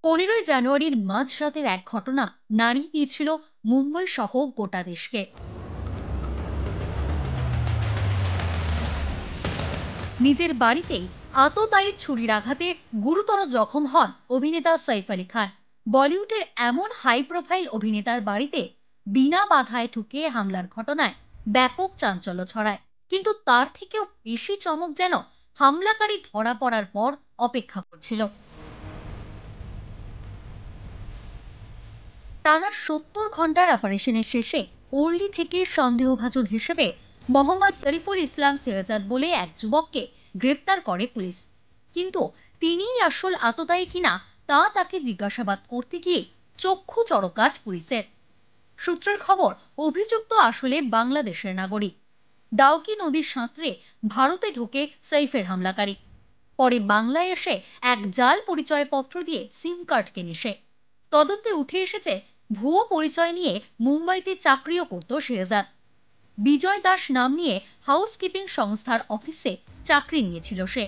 15ই জানুয়ারির মাঝরাতের এক ঘটনা নাড়িয়ে দিয়েছিল মুম্বই সহ গোটা দেশকে। নিজের বাড়িতেই আততায়ীর ছুরির আঘাতে গুরুতর জখম হন অভিনেতা সাইফ আলী খান। বলিউডের এমন হাই প্রোফাইল অভিনেতার বাড়িতে বিনা বাধায় ঢুকে হামলার ঘটনায় ব্যাপক চাঞ্চল্য ছড়ায়। কিন্তু তার থেকেও বেশি চমক যেন হামলাকারী ধরা পড়ার পর অপেক্ষা করছিল। টানা ৭০ ঘন্টার অপারেশনের শেষে পল্লী থেকে সন্দেহভাজন হিসেবে মোহাম্মদ শরীফুল ইসলাম শেহজাদ বলে এক যুবককে গ্রেপ্তার করে পুলিশ। কিন্তু তিনিই আসল আততায়ী কিনা তা তাকে জিজ্ঞাসাবাদ করতে গিয়ে চক্ষু চড়কাজ পুলিশের। সূত্রের খবর, অভিযুক্ত আসলে বাংলাদেশের নাগরিক। ডাউকি নদীর সাঁতরে ভারতে ঢোকে সাইফের হামলাকারী। পরে বাংলায় এসে এক জাল পরিচয়পত্র দিয়ে সিম কার্ড কেনে সে। তদন্তে উঠে এসেছে, ভুয়ো পরিচয় নিয়ে মুম্বাইতে চাকরিও করত শেহজাদ। বিজয় দাস নাম নিয়ে হাউসকিপিং সংস্থার অফিসে চাকরি নিয়েছিল সে।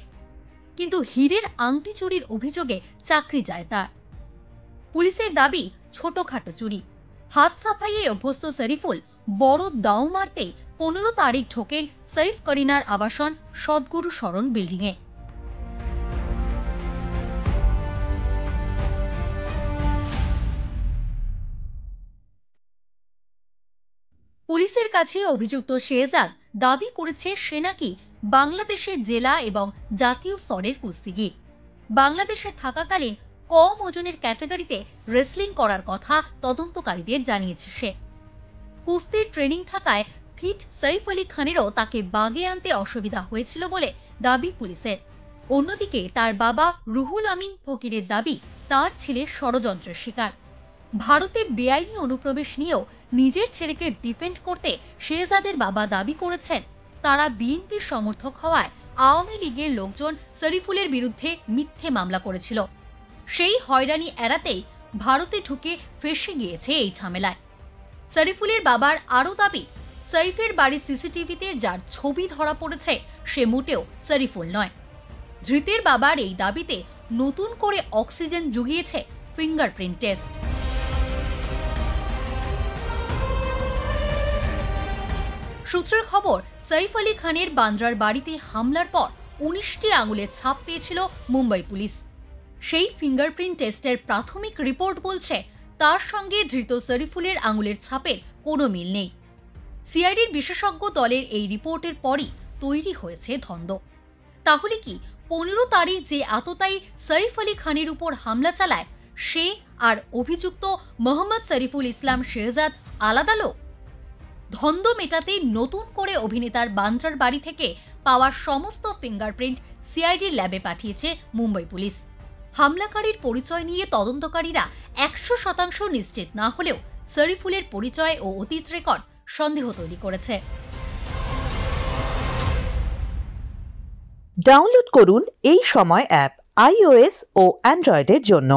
কিন্তু হীরের আংটি চুরির অভিযোগে চাকরি যায় তার। পুলিশের দাবি ছোটখাটো চুরি। হাত সাফাইয়ে অভ্যস্ত শরীফুল বড় দাও মারতেই 15 তারিখ ঢোকেন সৈফ করিনার আবাসন সদ্গুরু শরণ বিল্ডিংয়ে। পুলিশের কাছে অভিযুক্ত শেহজাদ দাবি করেছে সে নাকি বাংলাদেশের জেলা এবং জাতীয় স্তরের কুস্তিগীর। বাংলাদেশে থাকাকালীন কম ওজনের ক্যাটাগরিতে রেসলিং করার কথা তদন্তকারীদের জানিয়েছে সে। কুস্তির ট্রেনিং থাকায় ফিট সৈফ আলী খানেরও তাকে বাগে আনতে অসুবিধা হয়েছিল বলে দাবি পুলিশের। অন্যদিকে তার বাবা রুহুল আমিন ফকিরের দাবি তার ছেলে ষড়যন্ত্রের শিকার। ভারতে বেআইনি অনুপ্রবেশ নিয়েও নিজের ছেলেকে ডিফেন্ড করতে শেহজাদের বাবা দাবি করেছেন তারা বিএনপির সমর্থক হওয়ায় আওয়ামী লীগের লোকজন শরীফুলের বিরুদ্ধে মিথ্যে মামলা করেছিল। সেই হয়রানি এড়াতেই ভারতে ঢুকে ফেঁসে গিয়েছে এই ঝামেলায়। শরীফুলের বাবার আরও দাবি, সৈফের বাড়ির সিসিটিভিতে যার ছবি ধরা পড়েছে সে মোটেও শরীফুল নয়। ধৃতের বাবার এই দাবিতে নতুন করে অক্সিজেন জুগিয়েছে ফিঙ্গারপ্রিন্ট টেস্ট। সূত্রের খবর, সৈফ আলী খানের বান্দ্রার বাড়িতে হামলার পর 19টি আঙুলের ছাপ পেয়েছিল মুম্বাই পুলিশ। সেই ফিঙ্গারপ্রিন্ট টেস্টের প্রাথমিক রিপোর্ট বলছে তার সঙ্গে ধৃত শরীফুলের আঙুলের ছাপের কোনো মিল নেই। সিআইডির বিশেষজ্ঞ দলের এই রিপোর্টের পরই তৈরি হয়েছে ধন্দ। তাহলে কি 15 তারিখ যে আততায়ী সৈফ আলী খানের উপর হামলা চালায় সে আর অভিযুক্ত মোহাম্মদ শরীফুল ইসলাম শেহজাদ আলাদা লোক? ধন্দ মেটাতে নতুন করে অভিনেতার বান্দ্রার বাড়ি থেকে পাওয়া সমস্ত ফিঙ্গারপ্রিন্ট সিআইডির ল্যাবে পাঠিয়েছে মুম্বাই পুলিশ। হামলাকারীর পরিচয় নিয়ে তদন্তকারীরা 100% নিশ্চিত না হলেও শরীফুলের পরিচয় ও অতীত রেকর্ড সন্দেহ তৈরি করেছে। ডাউনলোড করুন এই সময় অ্যাপ iOS ও অ্যান্ড্রয়েডের জন্য।